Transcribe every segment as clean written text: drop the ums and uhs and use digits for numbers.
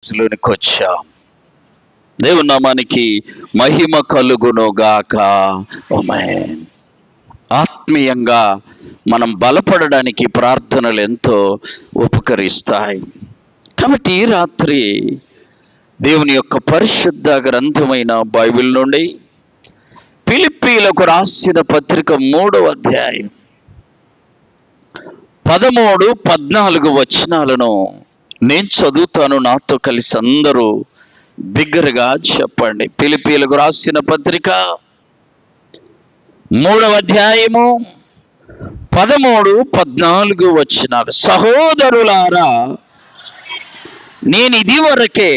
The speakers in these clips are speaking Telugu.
లోనికి వచ్చాం. దేవుని నామానికి మహిమ కలుగునుగాక. ఆమేన్. ఆత్మీయంగా మనం బలపడడానికి ప్రార్థనలు ఎంతో ఉపకరిస్తాయి. కాబట్టి ఈ రాత్రి దేవుని యొక్క పరిశుద్ధ గ్రంథమైన బైబిల్ నుండి ఫిలిప్పీలకు రాసిన పత్రిక 3వ అధ్యాయం 13, 14 వచనాలను నేను చదువుతాను. నాతో కలిసి అందరూ బిగ్గరగా చెప్పండి. ఫిలిప్పీలకు రాసిన పత్రిక 3వ అధ్యాయము 13, 14 వచనాలు. సహోదరులారా, నేను ఇదివరకే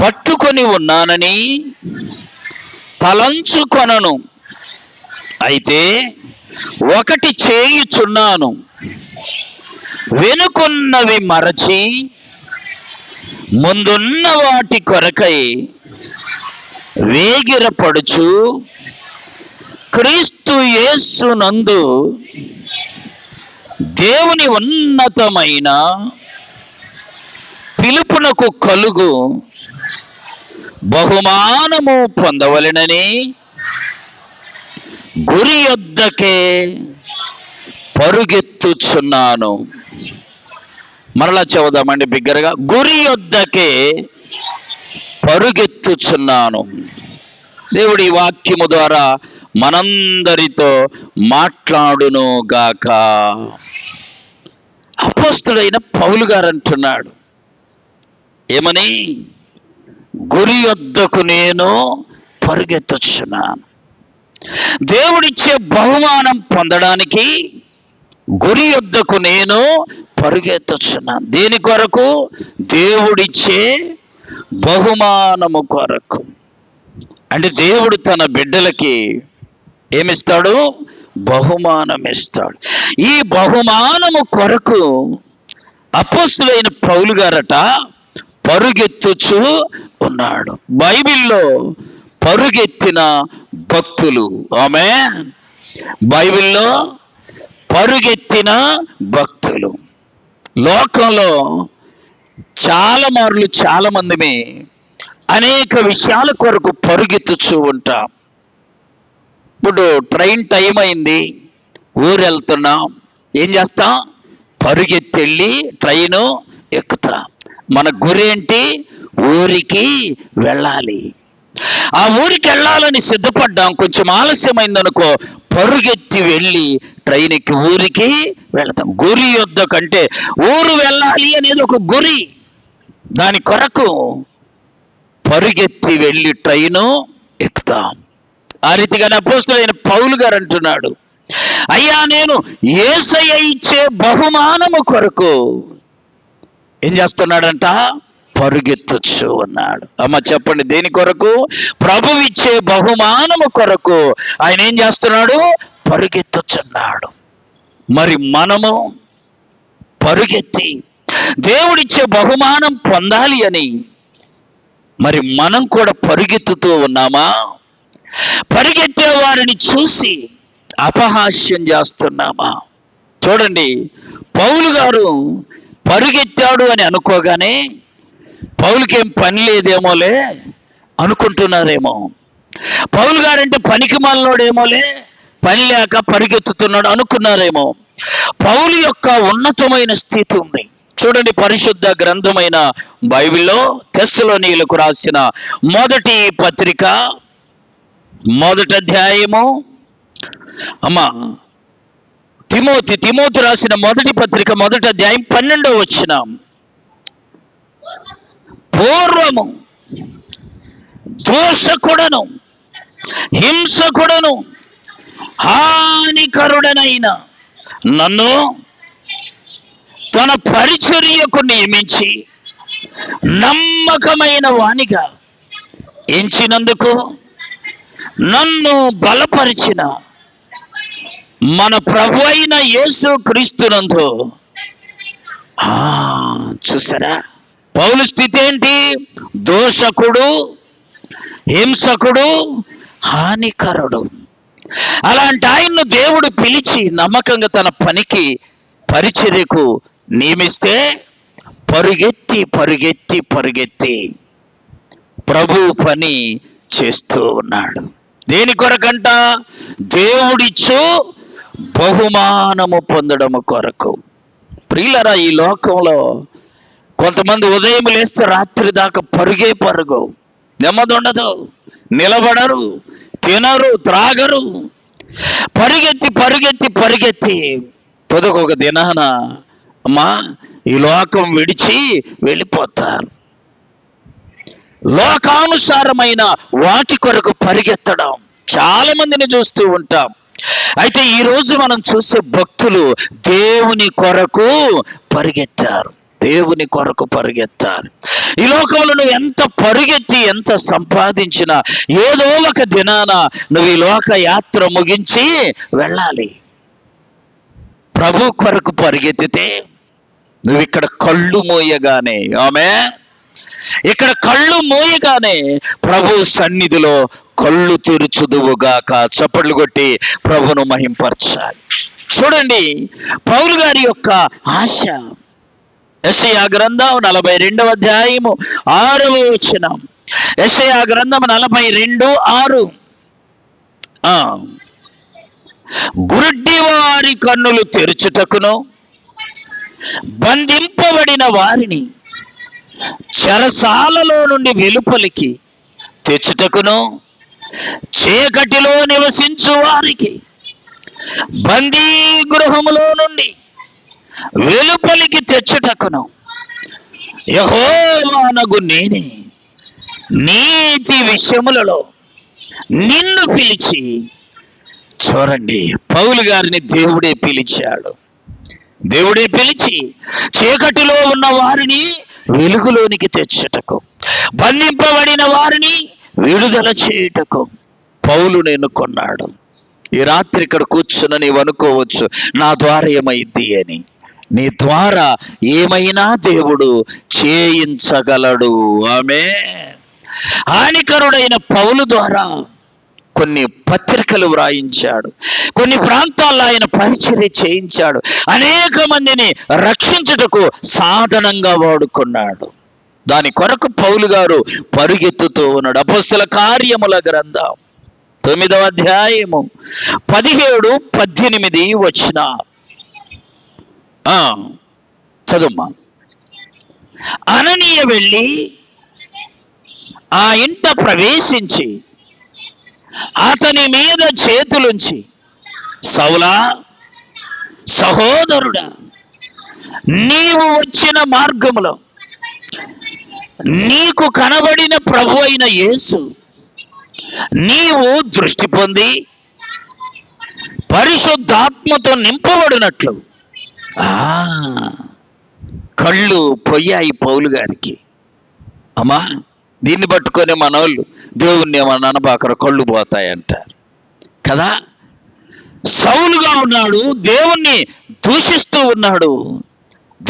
పట్టుకొని ఉన్నానని తలంచుకొనను, అయితే ఒకటి చేయుచున్నాను, వెనుకున్నవి మరచి ముందున్న వాటి కొరకై వేగిరపడుచు క్రీస్తు యేసునందు దేవుని ఉన్నతమైన పిలుపునకు కలుగు బహుమానము పొందవలెనని గురి యొద్దకే పరుగెత్తుచున్నాను. మరలా చదువుదామండి బిగ్గరగా. గురి యొద్దకే పరుగెత్తుచున్నాను. దేవుడి వాక్యము ద్వారా మనందరితో మాట్లాడును గాక. అపోస్తలుడైన పౌలు గారు అంటున్నాడు ఏమని? గురి యొద్దకు నేను పరుగెత్తుచున్నాను. దేవుడిచ్చే బహుమానం పొందడానికి గురి యొద్దకు నేను పరుగెత్తుచున్నాను. దేని కొరకు? దేవుడిచ్చే బహుమానము కొరకు. అంటే దేవుడు తన బిడ్డలకి ఏమిస్తాడు? బహుమానం ఇస్తాడు. ఈ బహుమానము కొరకు అపోస్తలుడైన పౌలు గారట పరుగెత్తుచు ఉన్నాడు. బైబిల్లో పరుగెత్తిన భక్తులు, ఆమేన్. బైబిల్లో పరుగెత్తిన భక్తులు. లోకంలో చాలా మందిమే అనేక విషయాల కొరకు పరుగెత్తుచూ ఉంటాం. ఇప్పుడు ట్రైన్ టైం అయింది, ఊరు వెళ్తున్నాం, ఏం చేస్తాం? పరుగెత్తెళ్ళి ట్రైను ఎక్కుతాం. మన గురి ఏంటి? ఊరికి వెళ్ళాలి. ఆ ఊరికి వెళ్ళాలని సిద్ధపడ్డాం, కొంచెం ఆలస్యమైందనుకో పరుగెత్తి వెళ్ళి ట్రైన్ ఎక్కి ఊరికి వెళతాం. గురి యొద్ద కంటే ఊరు వెళ్ళాలి అనేది ఒక గురి. దాని కొరకు పరుగెత్తి వెళ్ళి ట్రైను ఎక్కుతాం. ఆ రీతిగానే అపోస్తలుడైన పౌలు గారు అంటున్నాడు, అయ్యా నేను యేసయ్య ఇచ్చే బహుమానము కొరకు ఏం చేస్తున్నాడంట? పరుగెత్తుచు ఉన్నాడు. అమ్మ చెప్పండి, దేని కొరకు? ప్రభువు ఇచ్చే బహుమానము కొరకు ఆయన ఏం చేస్తున్నాడు? పరుగెత్తుచున్నాడు. మరి మనము పరుగెత్తి దేవుడిచ్చే బహుమానం పొందాలి అని మరి మనం కూడా పరుగెత్తుతూ ఉన్నామా? పరిగెత్తే వారిని చూసి అపహాస్యం చేస్తున్నామా? చూడండి, పౌలు గారు పరుగెత్తాడు అని అనుకోగానే పౌలుకేం పని లేదేమోలే అనుకుంటున్నారేమో. పౌలు గారంటే పనికి మాలినోడేమోలే, పని లేక పరిగెత్తుతున్నాడు అనుకున్నారేమో. పౌలు యొక్క ఉన్నతమైన స్థితి ఉంది. చూడండి, పరిశుద్ధ గ్రంథమైన బైబిల్లో తెస్సలోనీయులకు రాసిన మొదటి పత్రిక 1వ అధ్యాయము, తిమోతి రాసిన మొదటి పత్రిక 1వ అధ్యాయం 12వ వచనం. పూర్వము దోషకుడను, హింసకుడను, హానికరుడనైన నన్ను తన పరిచర్యకు నియమించి నమ్మకమైన వానిగా ఎంచినందుకు నన్ను బలపరిచిన మన ప్రభు అయిన యేసు క్రీస్తునందు. చూసారా పౌలు స్థితి ఏంటి? దోషకుడు, హింసకుడు, హానికరుడు. అలాంటి ఆయన్ను దేవుడు పిలిచి నమ్మకంగా తన పనికి పరిచర్యకు నియమిస్తే పరుగెత్తి పరుగెత్తి పరుగెత్తి ప్రభు పని చేస్తూ ఉన్నాడు. దేని కొరకంట? దేవుడిచ్చు బహుమానము పొందడము కొరకు. ప్రియులరా, ఈ లోకంలో కొంతమంది ఉదయం లేస్తే రాత్రి దాకా పరుగే పరుగు, నెమ్మది ఉండదు, నిలబడరు, తినరు, త్రాగరు, పరిగెత్తి పరిగెత్తి పరిగెత్తి పొదకొక దినాన అమ్మా ఈ లోకం విడిచి వెళ్ళిపోతారు. లోకానుసారమైన వాటి కొరకు పరిగెత్తడం చాలా మందిని చూస్తూ ఉంటాం. అయితే ఈరోజు మనం చూసే భక్తులు దేవుని కొరకు పరిగెత్తారు, దేవుని కొరకు పరిగెత్తారు. ఈ లోకంలో నువ్వు ఎంత పరుగెత్తి ఎంత సంపాదించినా ఏదో ఒక దినాన నువ్వు ఈ లోక యాత్ర ముగించి వెళ్ళాలి. ప్రభు కొరకు పరిగెత్తితే నువ్వు ఇక్కడ కళ్ళు మోయగానే, ఇక్కడ కళ్ళు మోయగానే ప్రభు సన్నిధిలో కళ్ళు తెరుచుదువుగాక. చప్పట్లు కొట్టి ప్రభును మహింపరచాలి. చూడండి, పౌలు గారి యొక్క ఆశ. యెషయా గ్రంథం 42వ అధ్యాయము 6వ వచనం. యెషయా గ్రంథం 42:6. గుడ్డి వారి కన్నులు తెరుచుటకును, బంధింపబడిన వారిని చెరసాలలో నుండి వెలుపలికి తెచ్చుటకును, చీకటిలో నివసించు వారికి బందీ గృహములో నుండి వెలుపలికి తెచ్చుటకును యెహోవానగు నేనే నీతి విషయములలో నిన్ను పిలిచి. చూడండి, పౌలు గారిని దేవుడే పిలిచాడు. దేవుడే పిలిచి చీకటిలో ఉన్న వారిని వెలుగులోనికి తెచ్చుటకు, బంధింపబడిన వారిని విడుదల చేయుటకు పౌలును ఎన్నుకొన్నాడు. ఈ రాత్రి ఇక్కడ కూర్చున్న నీవు అనుకోవచ్చు, నా ద్వారా ఏమైంది అని. నీ ద్వారా ఏమైనా దేవుడు చేయించగలడు. ఆమేన్. హానికరుడైన పౌలు ద్వారా కొన్ని పత్రికలు వ్రాయించాడు, కొన్ని ప్రాంతాల్లో ఆయన పరిచర్య చేయించాడు, అనేక మందిని రక్షించుటకు సాధనంగా వాడుకున్నాడు. దాని కొరకు పౌలు గారు పరుగెత్తుతూ ఉన్నాడు. అపోస్తల కార్యముల గ్రంథం 9వ అధ్యాయము 17-18 వచన చదువుమా. అననీయ వెళ్ళి ఆ ఇంట ప్రవేశించి అతని మీద చేతులుంచి, సౌలా, సహోదరుడా, నీవు వచ్చిన మార్గములో నీకు కనబడిన ప్రభు అయిన యేసు నీవు దృష్టి పొంది పరిశుద్ధాత్మతో నింపబడినట్లు. కళ్ళు పొయ్యాయి పౌలు గారికి. అమ్మా, దీన్ని పట్టుకొని మనోళ్ళు దేవుణ్ణి ఏమన్నా అనబాకర, కళ్ళు పోతాయంటారు కదా. సౌలుగా ఉన్నాడు, దేవుణ్ణి దూషిస్తూ ఉన్నాడు.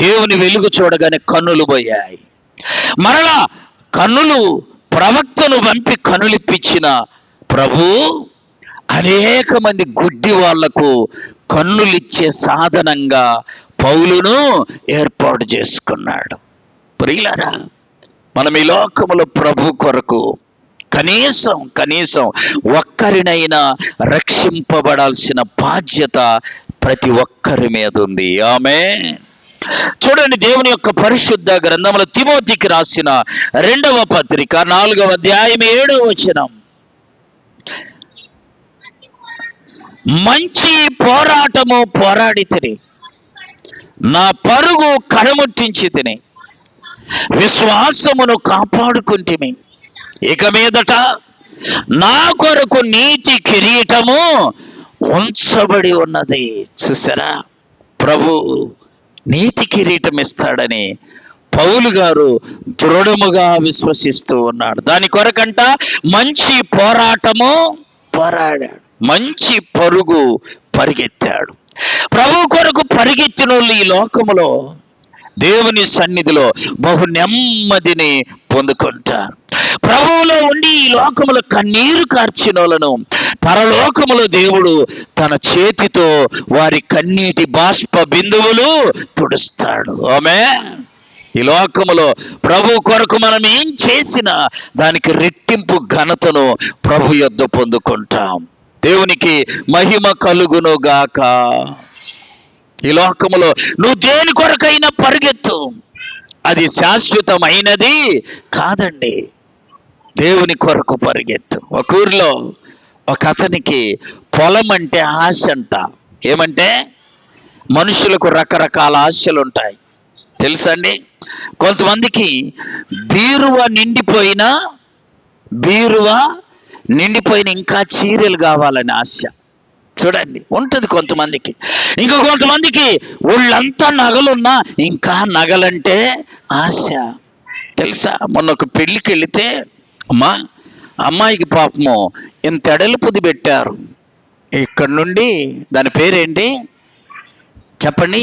దేవుని వెలుగు చూడగానే కన్నులు పోయాయి. మరలా కన్నులు ప్రవక్తను పంపి కన్నులిప్పించిన ప్రభు అనేక మంది గుడ్డి వాళ్లకు కన్నులిచ్చే సాధనంగా పౌలును ఏర్పాటు చేసుకున్నాడు. ప్రియులారా, మనం ఈ లోకములో ప్రభు కొరకు కనీసం ఒక్కరినైనా రక్షింపబడాల్సిన బాధ్యత ప్రతి ఒక్కరి మీద ఉంది. ఆమేన్. చూడండి, దేవుని యొక్క పరిశుద్ధ గ్రంథములో తిమోతికి రాసిన 2వ పత్రిక 4వ అధ్యాయం 7వ వచనం. మంచి పోరాటము పోరాడి తిని నా పరుగు కడముట్టించి తిని విశ్వాసమును కాపాడుకుంటిమి. ఇక మీదట నా కొరకు నీతి కిరీటము ఉంచబడి ఉన్నది. చూసారా, ప్రభు నీతి కిరీటం ఇస్తాడని పౌలు గారు దృఢముగా విశ్వసిస్తూ ఉన్నాడు. దాని కొరకంట మంచి పోరాటము పోరాడాడు, మంచి పరుగు పరిగెత్తాడు. ప్రభు కొరకు పరిగెత్తిన వాళ్ళు ఈ లోకములో దేవుని సన్నిధిలో బహు నెమ్మదిని పొందుకుంటారు. ప్రభువులో ఉండి ఈ లోకములో కన్నీరు కార్చిన వాళ్ళను పరలోకములో దేవుడు తన చేతితో వారి కన్నీటి బాష్ప బిందువులు తుడుస్తాడు. ఆమేన్. ఈ లోకములో ప్రభు కొరకు మనం ఏం చేసినా దానికి రెట్టింపు ఘనతను ప్రభు యొద్ద పొందుకుంటాం. దేవునికి మహిమ కలుగును గాక. ఈ లోకములో నువ్వు దేని కొరకైనా పరిగెత్తు, అది శాశ్వతమైనది కాదండి. దేవుని కొరకు పరిగెత్తు. ఒక ఊరిలో ఒక అతనికి పొలం అంటే ఆశ అంట. ఏమంటే మనుషులకు రకరకాల ఆశలు ఉంటాయి తెలుసండి. కొంతమందికి బీరువా నిండిపోయిన ఇంకా చీరలు కావాలని ఆశ, చూడండి ఉంటుంది కొంతమందికి. ఇంకా కొంతమందికి ఒళ్ళంతా నగలున్నా ఇంకా నగలంటే ఆశ తెలుసా. మొన్న ఒక పెళ్ళికి వెళితే అమ్మాయికి పాపము ఇంత ఎడలుపుది పెట్టారు. ఇక్కడ నుండి దాని పేరేంటి చెప్పండి,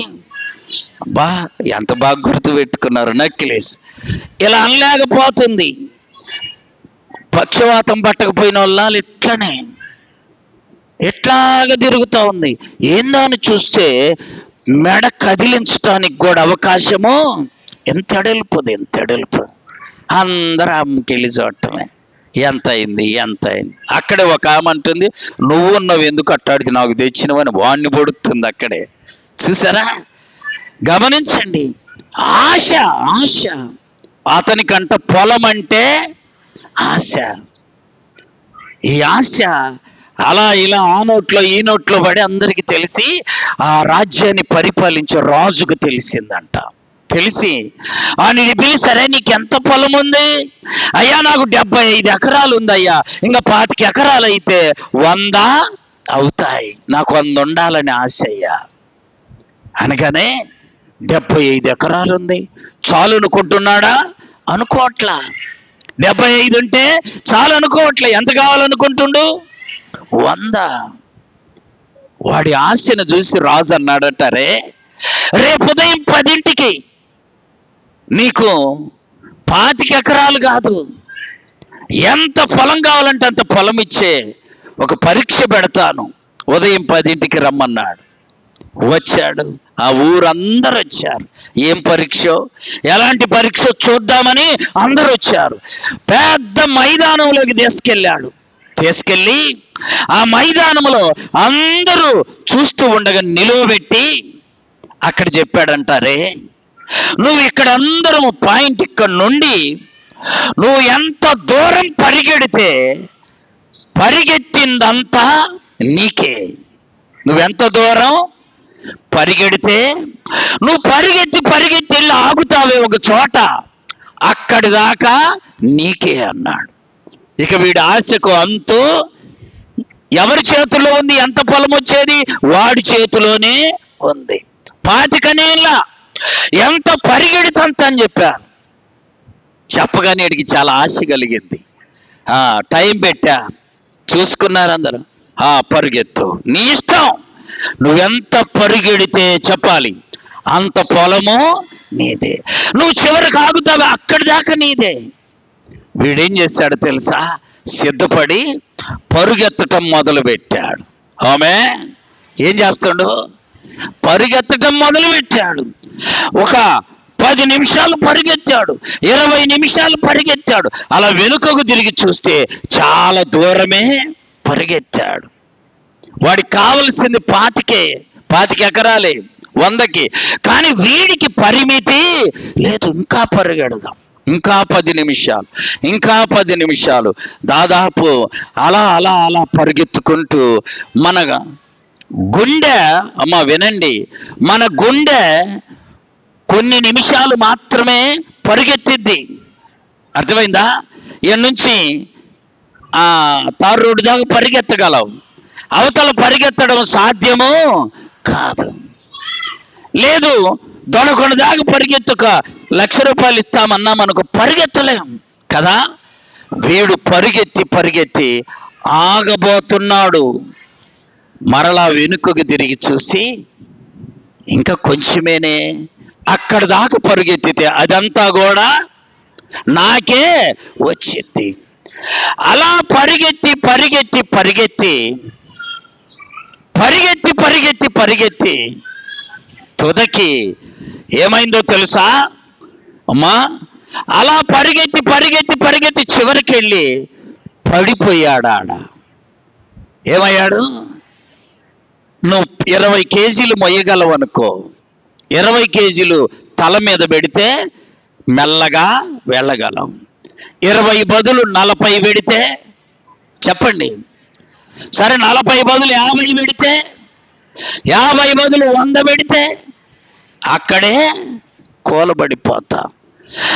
ఎంత బాగా గుర్తు పెట్టుకున్నారు, నెక్లెస్. ఇలా అనలేకపోతుంది. పక్షవాతం పట్టకపోయిన వాళ్ళు ఎట్లాగా తిరుగుతూ ఉంది. ఏందో అని చూస్తే మెడ కదిలించడానికి కూడా అవకాశము ఎంత ఎడల్పు. అందరూ అమ్మకెళ్ళి చూడటమే, ఎంత అయింది. అక్కడే ఒక ఆమె అంటుంది, నువ్వు ఎందుకు అట్టాడికి నాకు తెచ్చినవని వాణ్ణి పొడుతుంది అక్కడే. చూసారా, గమనించండి. ఆశ. అతనికంట పొలం అంటే ఆశ. ఈ ఆశ అలా ఇలా ఆ నోట్లో ఈ నోట్లో పడి అందరికి తెలిసి ఆ రాజ్యాన్ని పరిపాలించే రాజుకు తెలిసిందంట. తెలిసి ఆయన పిలిచారే, నీకు ఎంత పొలం ఉంది? అయ్యా నాకు 75 ఎకరాలు ఉందయ్యా, ఇంకా 25 ఎకరాలు అయితే 100 అవుతాయి, నాకు 100 ఉండాలని ఆశ అయ్యా. అనగానే 75 ఎకరాలు ఉంది చాలు అనుకుంటున్నాడా? అనుకోవట్లా. 75 ఉంటే చాలు అనుకోవట్లే. ఎంత కావాలనుకుంటుండు? 100. వాడి ఆశను చూసి రాజు అన్నాడటారే, రేపు ఉదయం 10ంటికి నీకు 25 ఎకరాలు కాదు, ఎంత పొలం కావాలంటే అంత పొలం ఇచ్చే ఒక పరీక్ష పెడతాను, ఉదయం 10ంటికి రమ్మన్నాడు. వచ్చాడు. ఆ ఊరందరూ వచ్చారు. ఏం పరీక్ష, ఎలాంటి పరీక్ష చూద్దామని అందరూ వచ్చారు. పెద్ద మైదానంలోకి తీసుకెళ్ళి ఆ మైదానంలో అందరూ చూస్తూ ఉండగా నిలువబెట్టి అక్కడ చెప్పాడంటారే, నువ్వు ఇక్కడ అందరము పాయింట్ ఇక్కడ నుండి నువ్వు ఎంత దూరం పరిగెత్తిందంతా నీకే. నువ్వెంత దూరం పరిగెడితే నువ్వు పరిగెత్తి వెళ్ళి ఆగుతావే ఒక చోట, అక్కడి దాకా నీకే అన్నాడు. ఇక వీడి ఆశకు అంతు ఎవరి చేతుల్లో ఉంది? ఎంత పొలం వచ్చేది? వాడి చేతిలోనే ఉంది. 25 నెలల ఎంత పరిగెడుతంత అని చెప్పారు. చెప్పగానే వీడికి చాలా ఆశ కలిగింది. టైం పెట్టా, చూసుకున్నారు అందరూ. పరుగెత్తు, నీ ఇష్టం, నువ్వెంత పరిగెడితే చెప్పాలి అంత పొలము నీదే, నువ్వు చివరికి ఆగుతావా అక్కడి దాకా నీదే. వీడేం చేశాడు తెలుసా? సిద్ధపడి పరుగెత్తటం మొదలు పెట్టాడు. ఆమె ఏం చేస్తాడు? పరిగెత్తటం మొదలు పెట్టాడు. ఒక 10 నిమిషాలు పరిగెత్తాడు, 20 నిమిషాలు పరిగెత్తాడు. అలా వెనుకకు తిరిగి చూస్తే చాలా దూరమే పరిగెత్తాడు. వాడికి కావలసింది 25 ఎకరాలే 100కి. కానీ వీడికి పరిమితి లేదు. ఇంకా పరిగెడదాం, ఇంకా 10 నిమిషాలు దాదాపు అలా పరిగెత్తుకుంటూ మన గుండె, వినండి, మన గుండె కొన్ని నిమిషాలు మాత్రమే పరిగెత్తిద్ది. అర్థమైందా? ఈయన నుంచి తారు రోడ్డు దాకా పరిగెత్తగలవు, అవతల పరిగెత్తడం సాధ్యము కాదు. లేదు, దొనకొండ దాకా పరిగెత్తుక ₹1,00,000 ఇస్తామన్నా మనకు పరిగెత్తలేం కదా. వీడు పరిగెత్తి ఆగబోతున్నాడు. మరలా వెనుకకు తిరిగి చూసి ఇంకా కొంచెమేనే, అక్కడ దాకా పరిగెత్తితే అదంతా కూడా నాకే వచ్చింది. అలా పరిగెత్తి తుదకి ఏమైందో తెలుసా? అమ్మా, అలా పరిగెత్తి పరిగెత్తి పరిగెత్తి చివరికి వెళ్ళి పడిపోయాడు. ఏమయ్యాడు? నువ్వు 20 కేజీలు మొయ్యగలవు అనుకో, 20 కేజీలు తల మీద పెడితే మెల్లగా వెళ్ళగలం. 20 బదులు 40 పెడితే, చెప్పండి, సరే 40 బదులు 50 పెడితే, 50 బదులు 100 పెడితే అక్కడే కూలబడిపోతా.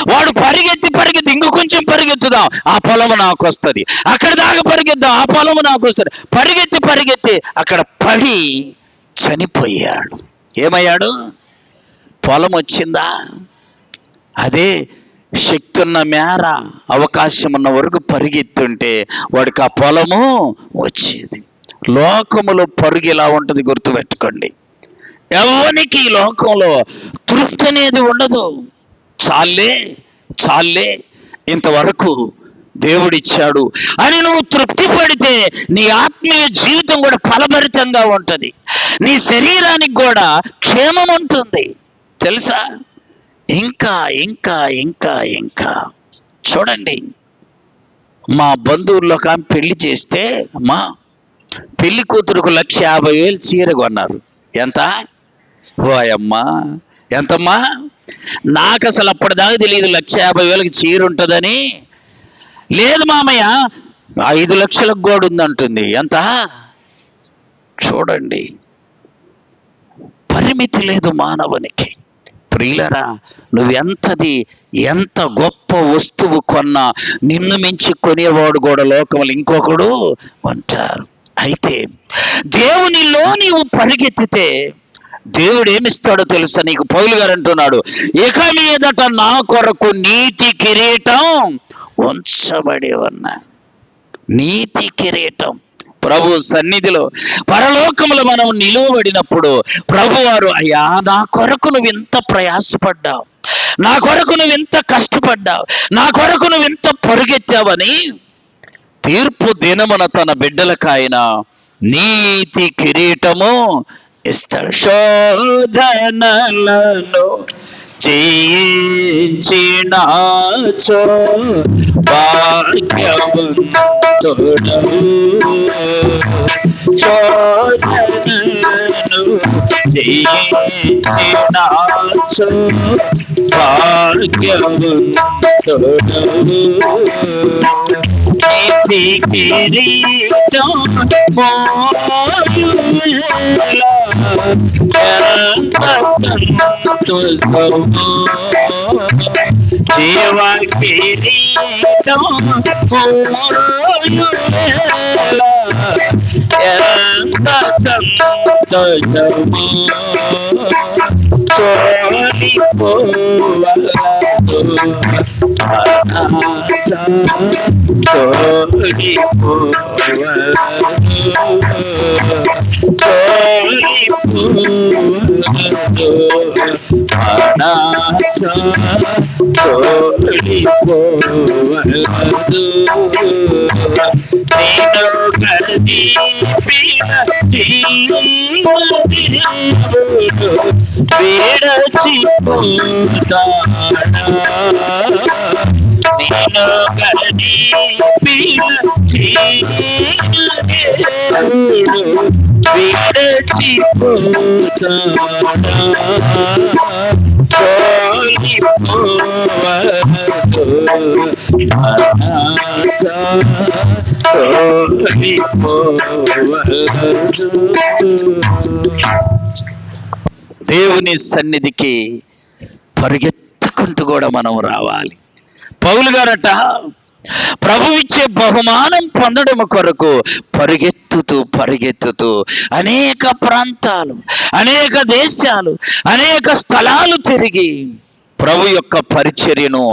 వాడు పరిగెత్తి పరిగెత్తి ఇంక కొంచెం పరిగెత్తుదాం, ఆ పొలము నాకు వస్తుంది, అక్కడ దాకా పరిగెత్తాం, ఆ పొలము నాకు వస్తుంది, పరిగెత్తి పరిగెత్తి అక్కడ పడి చనిపోయాడు. ఏమయ్యాడు? పొలం వచ్చిందా? అదే శక్తి ఉన్న మేర, అవకాశం ఉన్న వరకు పరిగెత్తుంటే వాడికి ఆ పొలము వచ్చేది. లోకములో పరుగు ఇలా ఉంటుంది, గుర్తుపెట్టుకోండి. ఎవరికి ఈ లోకంలో తృప్తి అనేది ఉండదు. చాలే చాలే, ఇంతవరకు దేవుడిచ్చాడు అని నువ్వు తృప్తి పడితే నీ ఆత్మీయ జీవితం కూడా ఫలభరితంగా ఉంటుంది, నీ శరీరానికి కూడా క్షేమం ఉంటుంది. తెలుసా? ఇంకా ఇంకా ఇంకా ఇంకా చూడండి, మా బంధువుల్లో ఒక ఆమె పెళ్లి చేస్తే, అమ్మా, పెళ్లి కూతురుకు 1,50,000 చీర కొన్నారు. ఎంత? ఓ అమ్మా, ఎంతమ్మా? నాకు అసలు అప్పటిదాకా తెలియదు 1,50,000కి చీర ఉంటుందని. లేదు మామయ్య, 5 లక్షలకు కూడా ఉందంటుంది. ఎంత? చూడండి, పరిమితి లేదు మానవునికి. ప్రియులరా, నువ్వెంతది ఎంత గొప్ప వస్తువు కొన్నా నిన్ను మించి కొనేవాడు కూడా లోకంలో ఇంకొకడు ఉంటారు. అయితే దేవునిలో నీవు పరిగెత్తితే దేవుడు ఏమిస్తాడో తెలుసా నీకు? పౌలు గారు అంటున్నాడు, ఇక మీదట నా కొరకు నీతి కిరీటం ఉంచబడి ఉన్నా. నీతి కిరీటం ప్రభు సన్నిధిలో పరలోకములో మనం నిలువబడినప్పుడు ప్రభువారు, అయ్యా, నా కొరకు నువ్వు ఇంత ప్రయాసపడ్డావు, నా కొరకు నువ్వు ఇంత కష్టపడ్డావు, నా కొరకు నువ్వు ఇంత పరుగెత్తావని తీర్పు దినమున తన బిడ్డలకాయన నీతి కిరీటము ఇస్తాడు. శోధనలను జయించినాచో భాగ్యవంతుడవు, శోధనలను జయించినాచో భాగ్యవంతుడవు, నీతి కిరీటం జీవ కిరీటం ఎంత సంతోషము దేవుని సన్నిధికి పరిగెత్తుకుంటూ కూడా మనం రావాలి. పౌలు గారట ప్రభు ఇచ్చే బహుమానం పొందడం కొరకు పరిగెత్తుతూ పరిగెత్తుతూ అనేక ప్రాంతాలు, అనేక దేశాలు, అనేక స్థలాలు తిరిగి ప్రభు యొక్క పరిచర్యను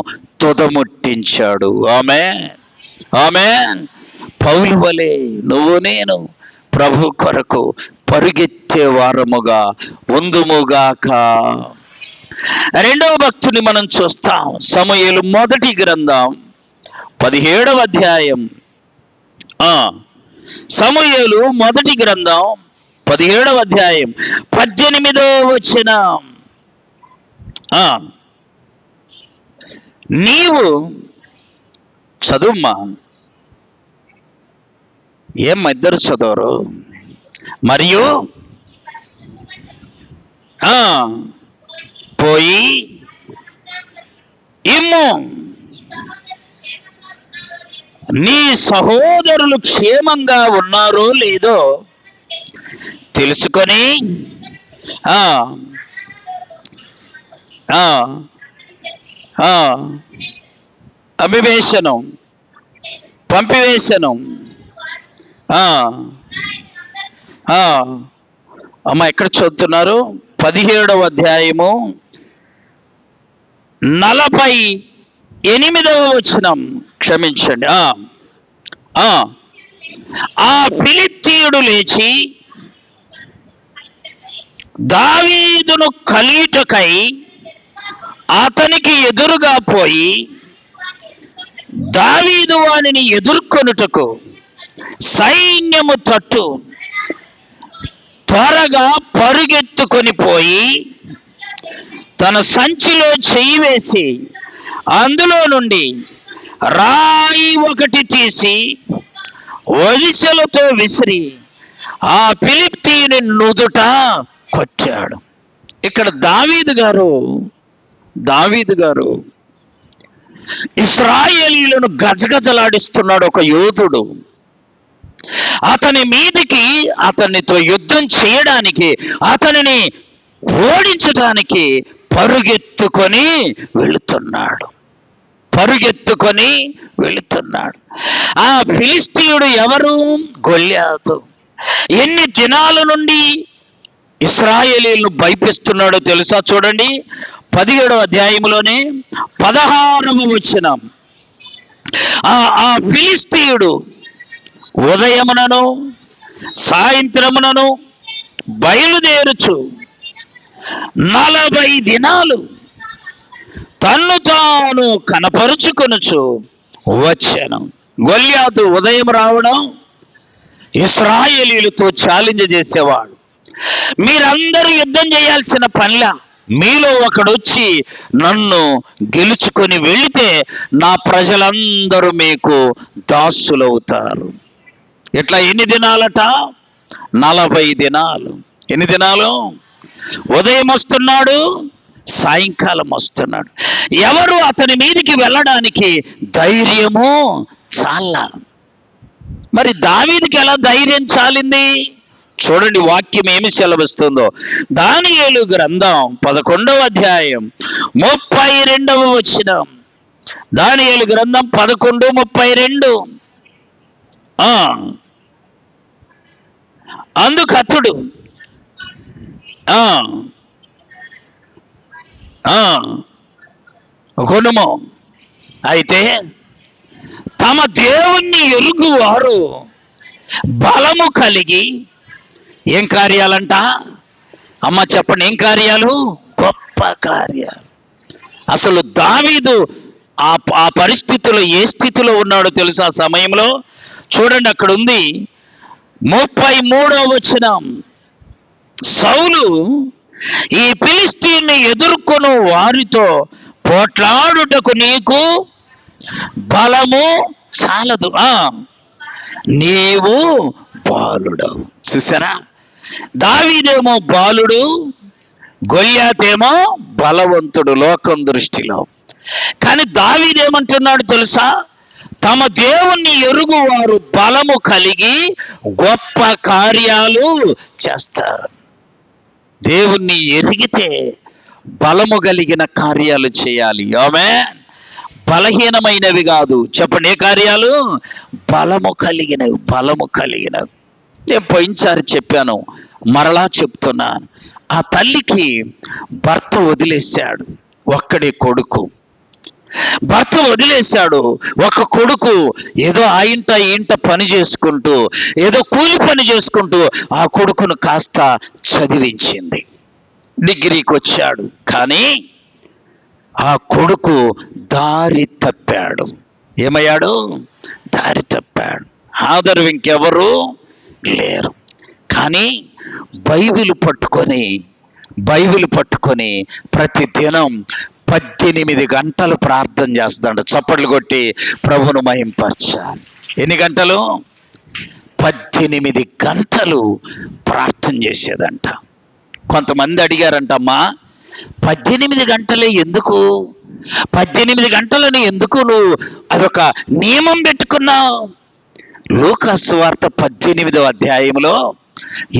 తుదముట్టించాడు. ఆమేన్, ఆమేన్. పౌలు వలె నువ్వు నేను ప్రభు కొరకు పరిగెత్తే వారముగా ఉందుముగాక. రెండవ భక్తుని మనం చూస్తాం. సమూయేలు మొదటి గ్రంథం 17వ అధ్యాయం. సమూయేలు మొదటి గ్రంథం 17వ అధ్యాయం 18వ వచనం. నీవు చదువుమ్మా, ఏమ్మా ఇద్దరు చదవరు? మరియు పోయి ఇమ్ము, నీ సహోదరులు క్షేమంగా ఉన్నారో లేదో తెలుసుకొని అభివేశను పంపివేశను. అమ్మ ఎక్కడ చదువుతున్నారు? 17వ అధ్యాయము 48వ వచనం, క్షమించండి. ఆ ఫిలిష్తీయుడు లేచి దావీదును కలియుటకై అతనికి ఎదురుగా పోయి దావీదు వానిని ఎదుర్కొనుటకు సైన్యము తట్టు త్వరగా పరుగెత్తుకొని పోయి తన సంచిలో చెయ్యి వేసి అందులో నుండి రాయి ఒకటి తీసి ఒడిసెలతో విసిరి ఆ ఫిలిష్తీయుని నుదుట కొట్టాడు. ఇక్కడ దావీదు గారు ఇశ్రాయేలీయులను గజగజలాడిస్తున్నాడు. ఒక యోధుడు అతని మీదికి, అతనితో యుద్ధం చేయడానికి, అతనిని ఓడించడానికి పరుగెత్తుకొని వెళుతున్నాడు. ఆ ఫిలిష్తీయుడు ఎవరు? గొల్యాతు. ఎన్ని దినాల నుండి ఇశ్రాయేలీయులను భయపిస్తున్నాడో తెలుసా? చూడండి 17వ అధ్యాయంలోనే 16వ వచనం. ఆ ఫిలిష్తీయుడు ఉదయమునను సాయంత్రమునను బయలుదేరుచు 40 దినాలు తన్ను తాను కనపరుచుకొనుచు వచ్చాను. గొల్యాతు ఉదయం రావడం, ఇశ్రాయేలీయులతో ఛాలెంజ్ చేసేవాడు. మీరందరూ యుద్ధం చేయాల్సిన పనిలా, మీలో ఒకడొచ్చి నన్ను గెలుచుకొని వెళితే నా ప్రజలందరూ మీకు దాసులవుతారు. ఇట్లా ఎన్ని దినాలట? 40 దినాలు. ఎన్ని దినాలు? ఉదయం వస్తున్నాడు, సాయంకాలం వస్తున్నాడు. ఎవరు అతని మీదికి వెళ్ళడానికి ధైర్యము చాలా. మరి దావీదుకి ఎలా ధైర్యం చాలింది? చూడండి వాక్యం ఏమి సెలవిస్తుందో. దానియేలు గ్రంథం 11వ అధ్యాయం 32వ వచనం. దానియేలు గ్రంథం 11:32. అందుకు అతడు కొనుము, అయితే తమ దేవుణ్ణి ఎరుగువారు బలము కలిగి. ఏం కార్యాలంట? అమ్మ చెప్పండి, ఏం కార్యాలు? గొప్ప కార్యాలు. అసలు దావీదు ఆ పరిస్థితిలో ఏ స్థితిలో ఉన్నాడో తెలుసా? ఆ సమయంలో చూడండి, అక్కడ ఉంది 33వ వచనం. సౌలు ఈ ఫిలిష్తీయుని ఎదుర్కొను వారితో పోట్లాడుటకు నీకు బలము చాలదు, నీవు బాలుడవు. చూసారా? దావీదేమో బాలుడు, గొల్యాతేమో బలవంతుడు లోకం దృష్టిలో. కానీ దావీదేమంటున్నాడు తెలుసా? తమ దేవుణ్ణి ఎరుగువారు బలము కలిగి గొప్ప కార్యాలు చేస్తారు. దేవుణ్ణి ఎరిగితే బలము కలిగిన కార్యాలు చేయాలి. ఆమేన్. బలహీనమైనవి కాదు. చెప్పండి, ఏ కార్యాలు? బలము కలిగినవి. నేను పోయినసారి చెప్పాను, మరలా చెప్తున్నాను. ఆ తల్లికి భర్త వదిలేశాడు, ఒక్కడే కొడుకు. భర్త వదిలేశాడు. ఒక కొడుకు ఏదో ఆ ఇంట పని చేసుకుంటూ, ఏదో కూలి పని చేసుకుంటూ ఆ కొడుకును కాస్త చదివించింది. డిగ్రీకి వచ్చాడు. కానీ ఆ కొడుకు దారి తప్పాడు. ఏమయ్యాడు? దారి తప్పాడు. ఆదరు ఇంకెవరు లేరు. కానీ బైబిల్ పట్టుకొని ప్రతిదినం 18 గంటలు ప్రార్థన చేస్తాడు. చప్పట్లు కొట్టి ప్రభువును మహింపరచాలి. ఎన్ని గంటలు? 18 గంటలు ప్రార్థన చేసేదంట. కొంతమంది అడిగారంటమ్మా, 18 గంటలే ఎందుకు? 18 గంటలని ఎందుకు నువ్వు అదొక నియమం పెట్టుకున్నావు? లూకాసు సువార్త 18వ అధ్యాయంలో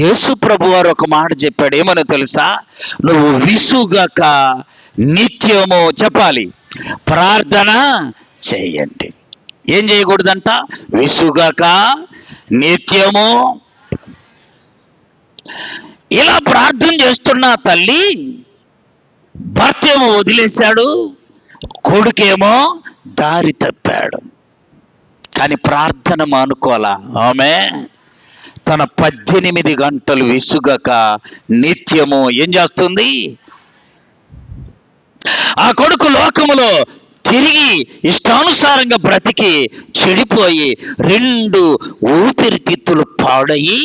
యేసు ప్రభు వారు ఒక మాట చెప్పాడు. ఏమనో తెలుసా? నువ్వు విసుగక నిత్యము చెప్పాలి ప్రార్థన చేయండి. ఏం చేయకూడదంట? విసుగక నిత్యము. ఇలా ప్రార్థన చేస్తున్న తల్లి భర్త ఏమో వదిలేశాడు, కొడుకేమో దారి తప్పాడు. కానీ ప్రార్థన మానుకోవాలా? ఆమె తన 18 గంటలు విసుగక నిత్యము ఏం చేస్తుంది? ఆ కొడుకు లోకములో తిరిగి ఇష్టానుసారంగా బ్రతికి చెడిపోయి 2 ఊపిరితిత్తులు పాడయి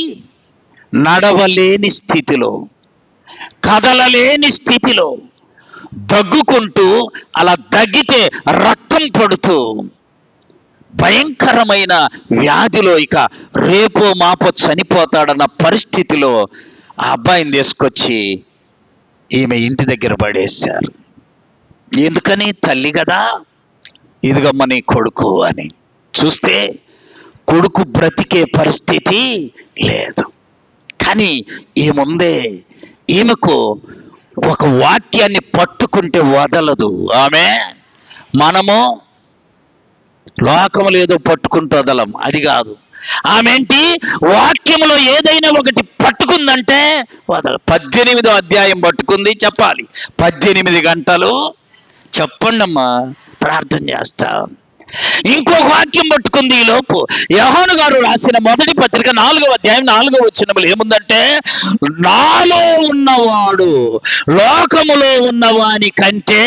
నడవలేని స్థితిలో, కదలలేని స్థితిలో దగ్గుకుంటూ, అలా దగ్గితే రక్తం పడుతూ భయంకరమైన వ్యాధిలో ఇక రేపో మాపో చనిపోతాడన్న పరిస్థితిలో ఆ అబ్బాయిని తీసుకొచ్చి ఈమె ఇంటి దగ్గర పడేశారు. ఎందుకని? తల్లి కదా, ఇదిగమ్మ నీ కొడుకు అని. చూస్తే కొడుకు బ్రతికే పరిస్థితి లేదు. కానీ ఈముందే, ఈమెకు ఒక వాక్యాన్ని పట్టుకుంటే వదలదు. ఆమె మనము లోకములు ఏదో పట్టుకుంటూ వదలం, అది కాదు. ఆమెంటి? వాక్యములో ఏదైనా ఒకటి పట్టుకుందంటే వదల. 18వ అధ్యాయం పట్టుకుంది, చెప్పాలి 18 గంటలు. చెప్పండి అమ్మా, ప్రార్థన చేస్తా. ఇంకొక వాక్యం పట్టుకుంది ఈ లోపు. యోహాను గారు రాసిన మొదటి పత్రిక 4వ అధ్యాయం 4వ వచనములో ఏముందంటే, నాలో ఉన్నవాడు లోకములో ఉన్నవాని కంటే,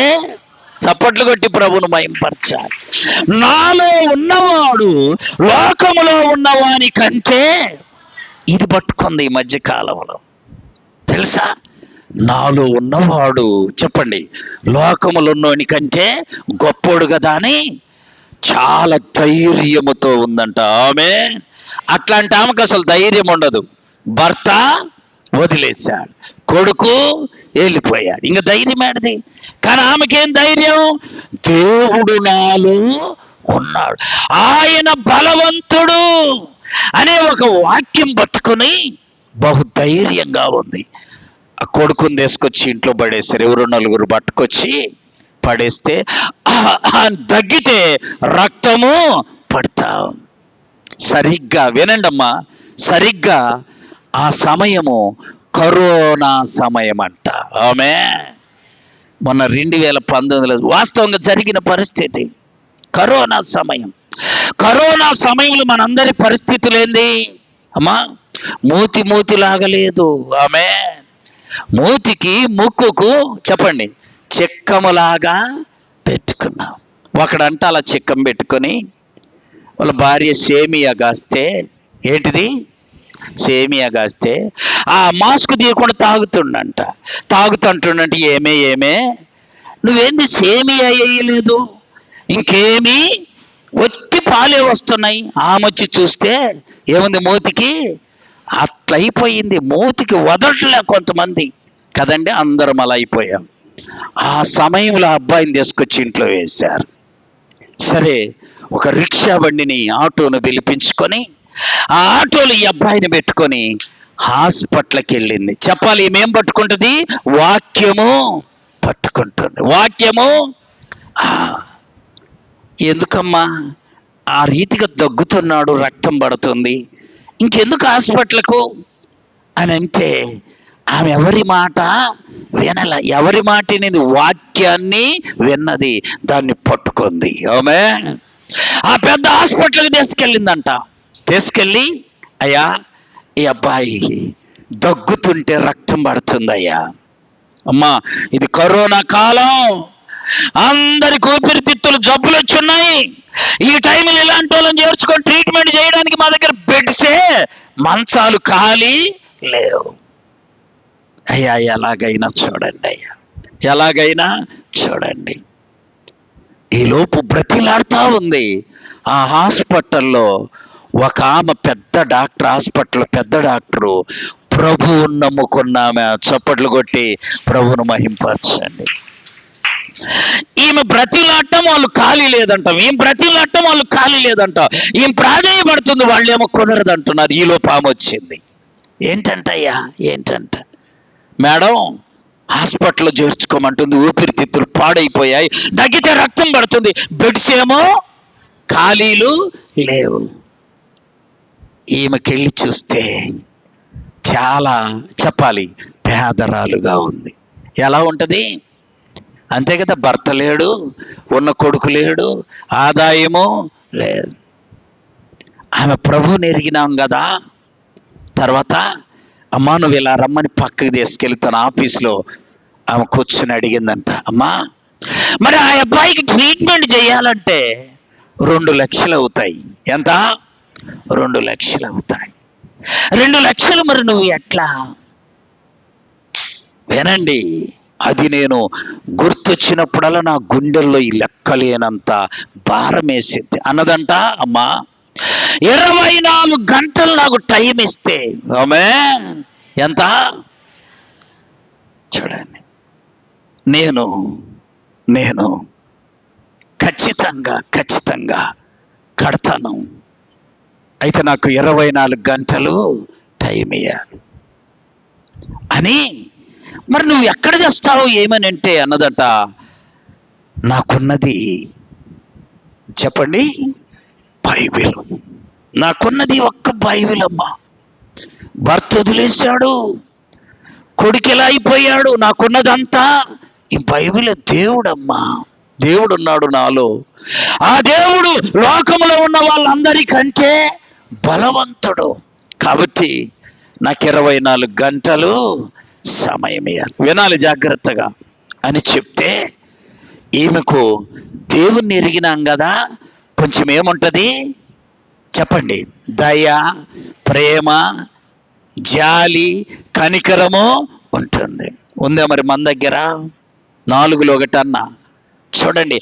చప్పట్లు కొట్టి ప్రభువును మహింపరచాలి, నాలో ఉన్నవాడు లోకములో ఉన్నవాని కంటే. ఇది పట్టుకుంది ఈ మధ్య కాలంలో. తెలుసా? నాలో ఉన్నవాడు చెప్పండి లోకములున్నోని కంటే గొప్పోడు కదా అని చాలా ధైర్యముతో ఉందంట ఆమె. అట్లాంటి ఆమెకు అసలు ధైర్యం ఉండదు. భర్త వదిలేశాడు, కొడుకు వెళ్ళిపోయాడు, ఇంకా ధైర్యం ఏడిది? కానీ ఆమెకేం ధైర్యం? దేవుడు నాలో ఉన్నాడు, ఆయన బలవంతుడు అనే ఒక వాక్యం పట్టుకొని బహుధైర్యంగా ఉంది. ఆ కొడుకుని తీసుకొచ్చి ఇంట్లో పడేశారు. ఎవరు 4 పట్టుకొచ్చి పడేస్తే దగ్గితే రక్తము పడతా. సరిగ్గా వినండి అమ్మా, సరిగ్గా ఆ సమయము కరోనా సమయం అంట. ఆమె మొన్న 2019లో వాస్తవంగా జరిగిన పరిస్థితి కరోనా సమయం. కరోనా సమయంలో మనందరి పరిస్థితులు ఏంది అమ్మా? మూతి లాగలేదు. ఆమె మూతికి ముక్కుకు చెప్పండి చిక్కములాగా పెట్టుకున్నాం. ఒకడంట అలా చిక్కం పెట్టుకొని వాళ్ళ భార్య సేమియా కాస్తే, ఏంటిది సేమియా కాస్తే ఆ మాస్క్ తీయకుండా తాగుతుండంట. తాగుతుంటుండంటే ఏమే నువ్వేంది సేమియా వేయలేదు, ఇంకేమీ ఒట్టి పాలే వస్తున్నాయి. ఆమొచ్చి చూస్తే ఏముంది మూతికి? అట్లయిపోయింది. మూతికి వదలట్లే కొంతమంది కదండి, అందరం అలా అయిపోయాం. ఆ సమయంలో అబ్బాయిని తీసుకొచ్చి ఇంట్లో వేశారు. సరే, ఒక రిక్షా బండిని ఆటోను పిలిపించుకొని ఆ ఆటోలో ఈ అబ్బాయిని పెట్టుకొని హాస్పిటల్కి వెళ్ళింది. చెప్పాలి, ఏమేం పట్టుకుంటుంది? వాక్యము పట్టుకుంటుంది. వాక్యము. ఎందుకమ్మా ఆ రీతిగా దగ్గుతున్నాడు, రక్తం పడుతుంది, ఇంకెందుకు హాస్పిటల్కు అని అంటే ఆమె ఎవరి మాట వినల. ఎవరి మాట వినేది? వాక్యాన్ని విన్నది, దాన్ని పట్టుకుంది. ఆమె ఆ పెద్ద హాస్పిటల్కి తీసుకెళ్ళిందంట. తీసుకెళ్ళి, అయ్యా ఈ అబ్బాయికి దగ్గుతుంటే రక్తం పడుతుందయ్యా. అమ్మా ఇది కరోనా కాలం, అందరికి ఊపిరితిత్తులు జబ్బులు వచ్చున్నాయి. ఈ టైంలో ఇలాంటి వాళ్ళని చేర్చుకొని ట్రీట్మెంట్ చేయడానికి మా దగ్గర బెడ్సే, మంచాలు ఖాళీ లేవు. అయ్యా ఎలాగైనా చూడండి, అయ్యా ఎలాగైనా చూడండి, ఈలోపు బ్రతిలాడుతూ ఉంది. ఆ హాస్పిటల్లో ఒక ఆమె పెద్ద డాక్టర్, హాస్పిటల్ పెద్ద డాక్టరు, ప్రభువును నమ్ముకున్నామె. చప్పట్లు కొట్టి ప్రభువును మహింపరచండి. ఈమె బ్రతిలాడటం వాళ్ళు ఖాళీ లేదంటాం, ఈమె బ్రతిలాడటం వాళ్ళు ఖాళీ లేదంటాం, ఈమె ప్రాధాన్యపడుతుంది, వాళ్ళేమో కుదరదు అంటున్నారు. ఈలోపు ఆమె వచ్చింది. ఏంటంటయ్యా, ఏంటంట? మేడం హాస్పిటల్లో చేర్చుకోమంటుంది, ఊపిరితిత్తులు పాడైపోయాయి, దగ్గితే రక్తం పడుతుంది, బెడ్స్ ఏమో ఖాళీలు లేవు. ఈమెకెళ్ళి చూస్తే చాలా చెప్పాలి పేదరాలుగా ఉంది. ఎలా ఉంటుంది? అంతే కదా, భర్త లేడు, ఉన్న కొడుకు లేడు, ఆదాయము లేదు. ఆమె ప్రభువుని ఎరిగినాం కదా. తర్వాత అమ్మా నువ్వు ఇలా రమ్మని పక్కకి తీసుకెళ్ళి తన ఆఫీస్లో ఆమె కూర్చొని అడిగిందంట, అమ్మా మరి ఆ అబ్బాయికి ట్రీట్మెంట్ చేయాలంటే 2 లక్షలు అవుతాయి. ఎంత? 2 లక్షలు అవుతాయి. 2 లక్షలు మరి నువ్వు ఎట్లా? వినండి, అది నేను గుర్తొచ్చినప్పుడల్లా నా గుండెల్లో ఈ లెక్కలేనంత భారం వేసింది. అన్నదంట, అమ్మా 24 గంటలు నాకు టైం ఇస్తే, ఆమె ఎంత? చూడండి, నేను ఖచ్చితంగా కడతాను. అయితే నాకు 24 గంటలు టైం ఇయ్యాలి అని. మరి నువ్వు ఎక్కడ తెస్తావు ఏమని అంటే అన్నదట, నాకున్నది చెప్పండి బైబిల్. నాకున్నది ఒక్క బైబిల్ అమ్మా. భర్త వదిలేశాడు, కొడుకు ఎలా అయిపోయాడు, నాకున్నదంతా ఈ బైబిల్. దేవుడమ్మా, దేవుడు ఉన్నాడు నాలో. ఆ దేవుడు లోకంలో ఉన్న వాళ్ళందరికంటే బలవంతుడు. కాబట్టి నాకు 24 గంటలు సమయం ఇవ్వాలి, వినాలి జాగ్రత్తగా అని చెప్తే, ఈమెకు దేవుణ్ణి ఎరిగినాం కదా, కొంచెం ఏముంటుంది చెప్పండి, దయ, ప్రేమ, జాలి, కనికరము ఉంటుంది. ఉందా మరి మన దగ్గర? 4లో 1 అన్నా. చూడండి,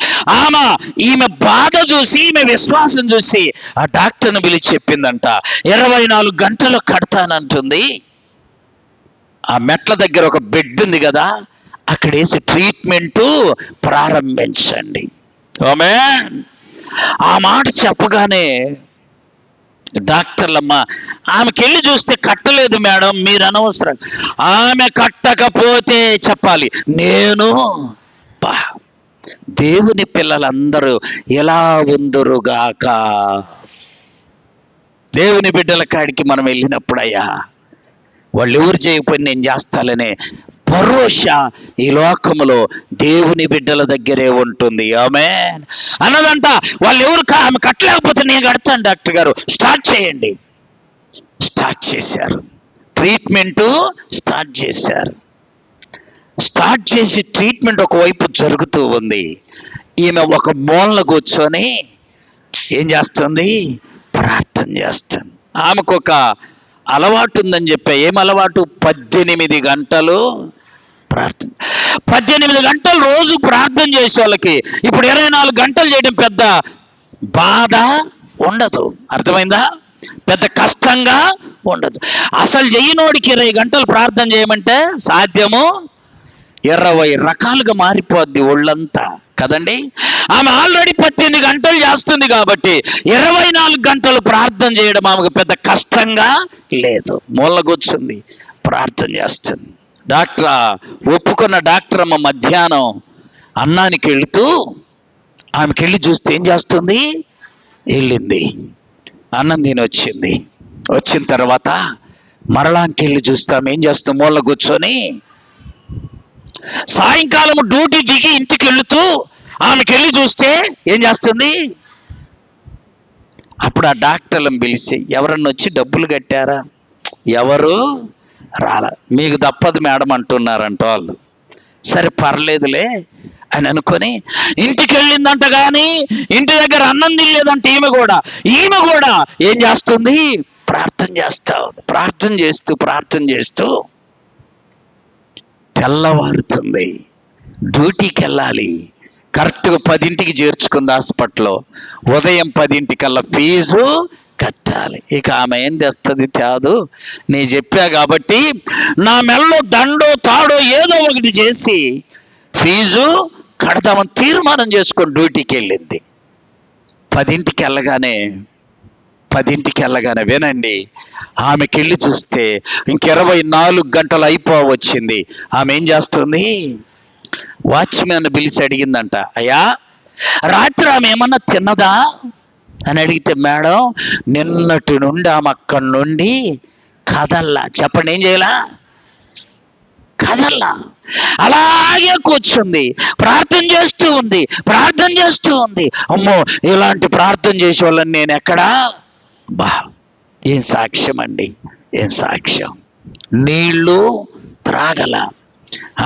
ఈమె బాధ చూసి, ఈమె విశ్వాసం చూసి ఆ డాక్టర్ని పిలిచి చెప్పిందంట, 24 గంటలు కడతానంటుంది. ఆ మెట్ల దగ్గర ఒక బెడ్ ఉంది కదా, అక్కడ వేసి ట్రీట్మెంటు ప్రారంభించండి. ఆమేన్. ఆ మాట చెప్పగానే డాక్టర్లమ్మ ఆమెకెళ్ళి చూస్తే కట్టలేదు మేడం, మీరు అనవసరం. ఆమె కట్టకపోతే చెప్పాలి, నేను దేవుని పిల్లలందరూ ఎలా ఉందురుగాక. దేవుని బిడ్డల కాడికి మనం వెళ్ళినప్పుడయ్యా, వాళ్ళు ఎవరు చేయకపోయినా నేను చేస్తాననే భరోసా ఈ లోకములో దేవుని బిడ్డల దగ్గరే ఉంటుంది. ఆమేన్. అన్నదంట, వాళ్ళు ఎవరు ఆమె కట్టలేకపోతే నేను కడతాను డాక్టర్ గారు, స్టార్ట్ చేయండి. స్టార్ట్ చేశారు, ట్రీట్మెంటు స్టార్ట్ చేశారు. స్టార్ట్ చేసి ట్రీట్మెంట్ ఒకవైపు జరుగుతూ ఉంది. ఈమె ఒక మూలన కూర్చొని ఏం చేస్తుంది? ప్రార్థన చేస్తుంది. ఆమెకు ఒక అలవాటు ఉందని చెప్పా. ఏం అలవాటు? 18 గంటలు ప్రార్థన. 18 గంటలు రోజు ప్రార్థన చేసే వాళ్ళకి ఇప్పుడు 24 గంటలు చేయడం పెద్ద బాధ ఉండదు. అర్థమైందా? పెద్ద కష్టంగా ఉండదు. అసలు చెయ్యనోడికి 20 గంటలు ప్రార్థన చేయమంటే సాధ్యము 20 రకాలుగా మారిపోద్ది ఒళ్ళంతా కదండి. ఆమె ఆల్రెడీ 18 గంటలు చేస్తుంది కాబట్టి 24 గంటలు ప్రార్థన చేయడం ఆమెకు పెద్ద కష్టంగా లేదు. మూల కూర్చుంది, ప్రార్థన చేస్తుంది. ఒప్పుకున్న డాక్టర్ అమ్మ మధ్యాహ్నం అన్నానికి వెళుతూ ఆమెకి వెళ్ళి చూస్తే ఏం చేస్తుంది? వెళ్ళింది, అన్నం తిని వచ్చింది. వచ్చిన తర్వాత మరలాంకి వెళ్ళి చూస్తాం ఏం చేస్తాం? మూల కూర్చొని సాయంకాలం డ్యూటీ దిగి ఇంటికి వెళుతూ ఆమెకి వెళ్ళి చూస్తే ఏం చేస్తుంది? అప్పుడు ఆ డాక్టర్లను పిలిచి, ఎవరన్నా వచ్చి డబ్బులు కట్టారా? ఎవరు రాలా. మీకు తప్పదు మేడం అంటున్నారంట వాళ్ళు. సరే పర్లేదులే అని అనుకొని ఇంటికి వెళ్ళిందంట. కానీ ఇంటి దగ్గర అన్నం తినలేదంట. ఈమె కూడా ఏం చేస్తుంది? ప్రార్థన ప్రార్థన చేస్తూ తెల్లవారుతుంది. డ్యూటీకి వెళ్ళాలి. కరెక్ట్గా 10ంటికి చేర్చుకుంది హాస్పిటల్లో. ఉదయం 10ంటికల్లా ఫీజు కట్టాలి. ఇక ఆమె ఏం తెస్తుంది? తేదు. నేను చెప్పా కాబట్టి నా మెల్లో దండో తాడో ఏదో ఒకటి చేసి ఫీజు కడదామని తీర్మానం చేసుకొని డ్యూటీకి వెళ్ళింది. 10ంటికి వెళ్ళగానే వినండి, ఆమెకి వెళ్ళి చూస్తే ఇంక 24 గంటలు అయిపోవచ్చింది. ఆమె ఏం చేస్తుంది? వాచ్మెన్ పిలిచి అడిగిందంట, అయ్యా రాత్రి ఆమె ఏమన్నా తిన్నదా అని అడిగితే, మేడం నిన్నటి నుండి ఆమె అక్కడి నుండి కదల్లా. చెప్పండి, ఏం చేయాలా? కదల్లా. అలాగే కూర్చుంది, ప్రార్థన చేస్తూ ఉంది. అమ్మో, ఇలాంటి ప్రార్థన చేసే వాళ్ళని నేను ఎక్కడా? ఏం సాక్ష్యం అండి, ఏం సాక్ష్యం! నీళ్ళు త్రాగల,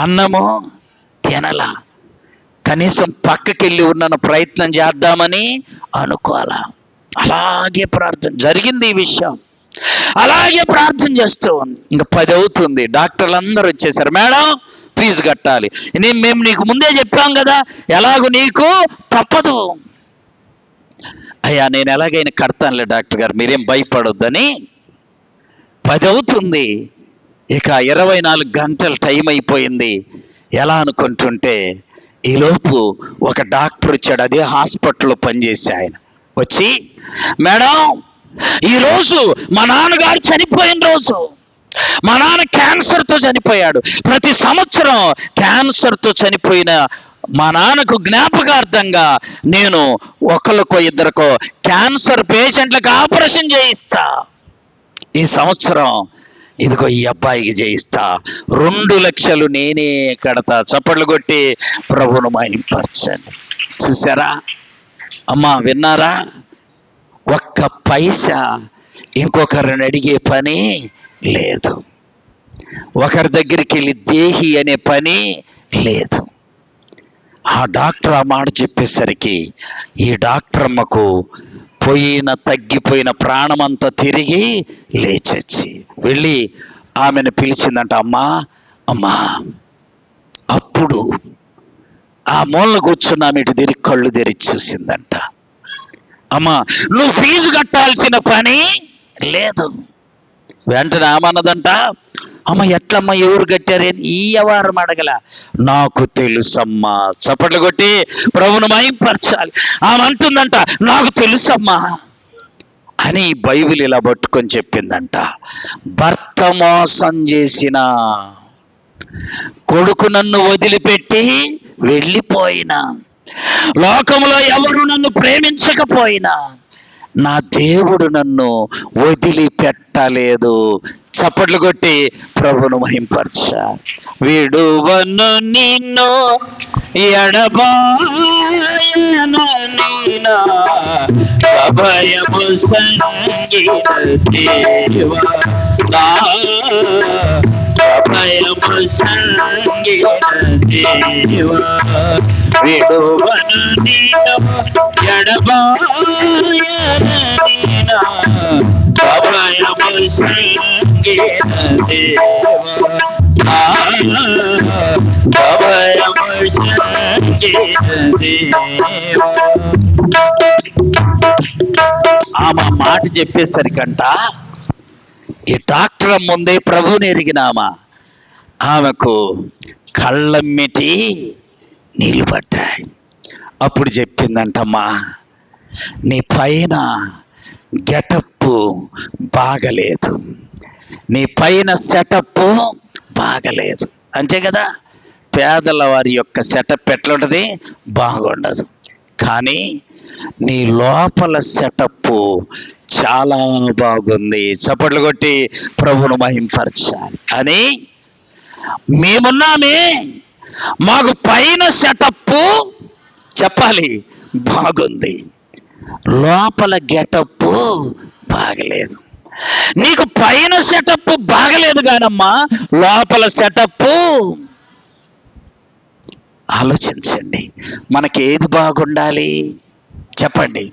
అన్నము తినల, కనీసం పక్కకెళ్ళి ఉన్న ప్రయత్నం చేద్దామని అనుకోవాలా. అలాగే ప్రార్థన జరిగింది. ఈ విషయం అలాగే ప్రార్థన చేస్తూ ఉంది. ఇంకా 10 అవుతుంది. డాక్టర్లు అందరూ వచ్చేసారు. మేడం ఫీజు కట్టాలి. మేము నీకు ముందే చెప్పాం కదా, ఎలాగో నీకు తప్పదు. అయ్యా నేను ఎలాగైనా కడతానులే డాక్టర్ గారు, మీరేం భయపడొద్దని. 10 అవుతుంది. ఇక 24 గంటలు టైం అయిపోయింది. ఎలా అనుకుంటుంటే ఈలోపు ఒక డాక్టర్ వచ్చాడు. అదే హాస్పిటల్లో పనిచేసే ఆయన వచ్చి, మేడం ఈరోజు మా నాన్నగారు చనిపోయిన రోజు. మా నాన్న క్యాన్సర్తో చనిపోయాడు. ప్రతి సంవత్సరం క్యాన్సర్తో చనిపోయిన మా నాన్నకు జ్ఞాపకార్థంగా నేను ఒకరికో ఇద్దరికో క్యాన్సర్ పేషెంట్లకు ఆపరేషన్ చేయిస్తా. ఈ సంవత్సరం ఇదిగో ఈ అబ్బాయికి చేయిస్తా, 2 లక్షలు నేనే కడతా. చప్పట్లు కొట్టి ప్రభువును మహింపరచండి. చూసారా అమ్మా, విన్నారా? ఒక్క పైసా ఇంకొకరిని అడిగే పని లేదు. ఒకరి దగ్గరికి వెళ్ళి దేహి అనే పని లేదు. ఆ డాక్టర్ ఆ మాట చెప్పేసరికి ఈ డాక్టర్ అమ్మకు తగ్గిపోయిన ప్రాణమంతా తిరిగి లేచొచ్చి వెళ్ళి ఆమెను పిలిచిందంట. అమ్మా. అప్పుడు ఆ మూలన కూర్చున్న ఆమె ఇటు తిరిగి కళ్ళు తెరిచి చూసిందంట. అమ్మా, నువ్వు ఫీజు కట్టాల్సిన పని లేదు. వెంటనే ఆమన్నదంట, అమ్మ ఎట్లమ్మా, ఎవరు కట్టారేది? ఈ వ్యవహారం అడగల. నాకు తెలుసమ్మా. చప్పట్లు కొట్టి ప్రభువును మహింపరచాలి. ఆమె అంటుందంట, నాకు తెలుసమ్మా అని బైబిల్ ఇలా పట్టుకొని చెప్పిందంట. భర్త మోసం చేసిన కొడుకు నన్ను వదిలిపెట్టి వెళ్ళిపోయినా, లోకంలో ఎవరు నన్ను ప్రేమించకపోయినా నా దేవుడు నన్ను వదిలిపెట్టలేదు. చప్పట్లు కొట్టి ప్రభువును మహింపరచాలి. విడువను నిన్ను ఎడబాయను నీనా అభయము సంగీత దేవా, అభయము సంగీత దేవా, విడువను నిన్ను ఎడబాయను నీనా అభయము సంగీత దేవా, అభయము సంగీత దేవా. ఆమె మాట చెప్పేసరికంట ఈ డాక్టర్ ముందే ప్రభువుని ఎరిగినామా ఆమెకు కళ్ళమ్మిటి నీళ్ళు పట్టాయి. అప్పుడు చెప్పిందంటమ్మా, నీ పైన గెటప్ బాగలేదు, నీ పైన సెటప్ బాగలేదు. అంతే కదా, పేదల వారి యొక్క సెటప్ ఎట్లుంటుంది? బాగుండదు. కానీ నీ లోపల సెటప్ చాలా బాగుంది. చప్పట్లు కొట్టి ప్రభువును మహింపరచాలి అని మేమున్నామే. మాకు పైన సెటప్ చెప్పాలి బాగుంది, లోపల గెటప్ బాగలేదు. నీకు పైన సెటప్ బాగలేదు కానమ్మా, లోపల సెటప్ ఆలోచించండి. మనకి ఏది బాగుండాలి చెప్పండి?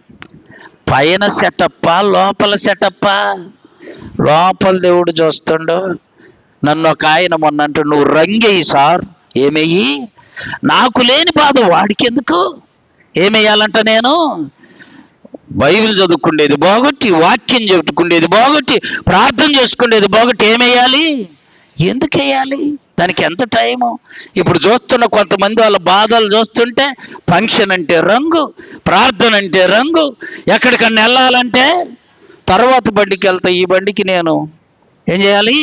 పైన సెటప్పా, లోపల సెటప్పా? లోపల దేవుడు చూస్తుండు. నన్ను ఒక ఆయన మొన్న అంటూ, నువ్వు రంగేయి సార్. ఏమయ్యి? నాకు లేని బాధ వాడికి ఎందుకు? ఏమేయాలంట నేను? బైబిల్ చదువుకునేది బాగొట్టి, వాక్యం చెప్పుకునేది బాగొట్టి, ప్రార్థన చేసుకునేది బాగొట్టి ఏమేయాలి? ఎందుకు వేయాలి? దానికి ఎంత టైము? ఇప్పుడు చూస్తున్న కొంతమంది వాళ్ళ బాధలు చూస్తుంటే ఫంక్షన్ అంటే రంగు, ప్రార్థన అంటే రంగు, ఎక్కడికన్నా వెళ్ళాలంటే తర్వాత బండికి వెళ్తా, ఈ బండికి నేను ఏం చేయాలి?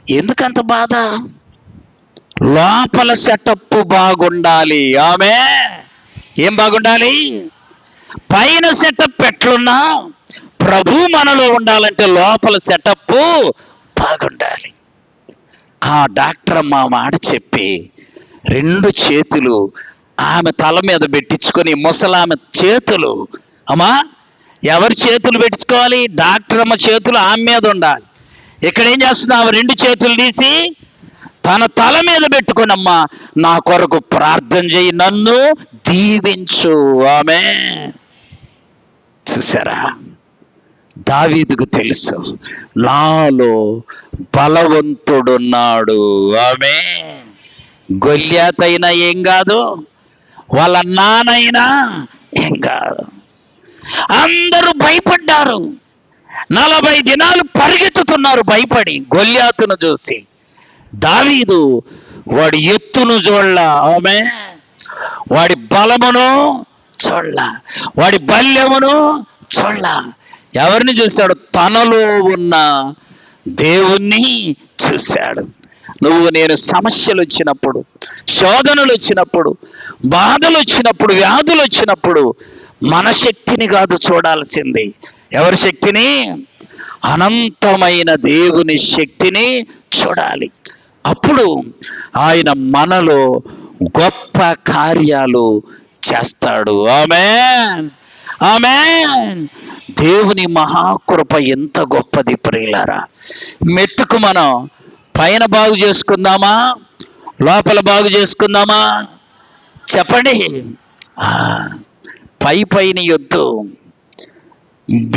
ఎందుకంత బాధ? లోపల సెటప్ బాగుండాలి. ఆమె ఏం బాగుండాలి? పైన సెటప్ ఎట్లున్నా ప్రభు మనలో ఉండాలంటే లోపల సెటప్ బాగుండాలి. ఆ డాక్టర్ అమ్మ మాట చెప్పి 2 చేతులు ఆమె తల మీద పెట్టించుకొని, ముసలామె చేతులు, అమ్మా ఎవరి చేతులు పెట్టించుకోవాలి? డాక్టర్ అమ్మ చేతులు ఆమె మీద ఉండాలి. ఇక్కడ ఏం చేస్తున్నా? ఆమె 2 చేతులు తీసి తన తల మీద పెట్టుకునమ్మా, నా కొరకు ప్రార్థన చేయి, నన్ను దీవించు. ఆమె చూసారా? దావీదుకు తెలుసు నాలో బలవంతుడున్నాడు. ఆమె గొల్యాతైనా ఏం కాదు, వాళ్ళ నానైనా ఏం కాదు. అందరూ భయపడ్డారు. 40 దినాలు పరిగెత్తుతున్నారు భయపడి గొల్యాతును చూసి. దావీదు వాడి ఎత్తును చూడల, ఆమె వాడి బలమును చూడల, వాడి బల్యమును చూడల. ఎవరిని చూశాడు? తనలో ఉన్న దేవుణ్ణి చూశాడు. నువ్వు నేను సమస్యలు వచ్చినప్పుడు, శోధనలు వచ్చినప్పుడు, బాధలు వచ్చినప్పుడు, వ్యాధులు వచ్చినప్పుడు మన శక్తిని కాదు చూడాల్సింది. ఎవరి శక్తిని? అనంతమైన దేవుని శక్తిని చూడాలి. అప్పుడు ఆయన మనలో గొప్ప కార్యాలు చేస్తాడు. ఆమేన్, ఆమేన్. దేవుని మహాకృప ఎంత గొప్పది ప్రియులారా. మెట్టుకు మనం పైన బాగు చేసుకుందామా, లోపల బాగు చేసుకుందామా? చెప్పండి. పైన యొద్దు.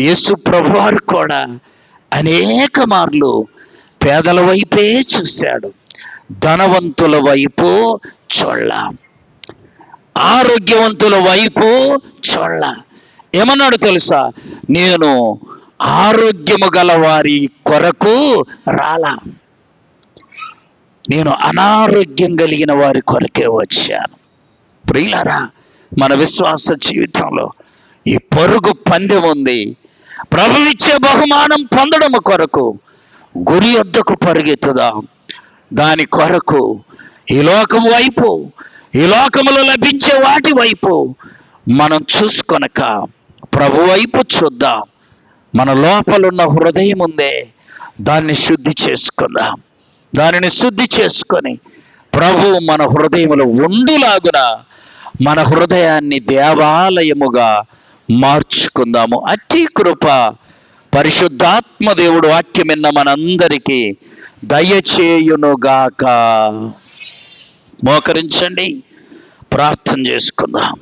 యేసు ప్రభువారు కూడా అనేక మార్లు పేదల వైపే చూశాడు, ధనవంతుల వైపు చూడల, ఆరోగ్యవంతుల వైపు చూడల. ఏమన్నాడు తెలుసా? నేను ఆరోగ్యము గల వారి కొరకు రాలా, నేను అనారోగ్యం కలిగిన వారి కొరకే వచ్చాను. ప్రియులారా, మన విశ్వాస జీవితంలో ఈ పరుగు పందెం ఉంది. ప్రభువిచ్చే బహుమానం పొందడం కొరకు గురి వద్దకు పరుగెత్తుదాం. దాని కొరకు ఈ లోకం వైపు, ఈ లోకములో లభించే వాటి వైపు మనం చూసుకొనక ప్రభు వైపు చూద్దాం. మన లోపలున్న హృదయం ఉందే, దాన్ని శుద్ధి చేసుకుందాం. దానిని శుద్ధి చేసుకొని ప్రభు మన హృదయములో ఉండులాగున మన హృదయాన్ని దేవాలయముగా మార్చుకుందాము. అట్టి కృప పరిశుద్ధాత్మ దేవుడు వాక్యం విన్న మనందరికీ దయచేయునుగాక. మోకరించండి, ప్రార్థన చేసుకుందాం.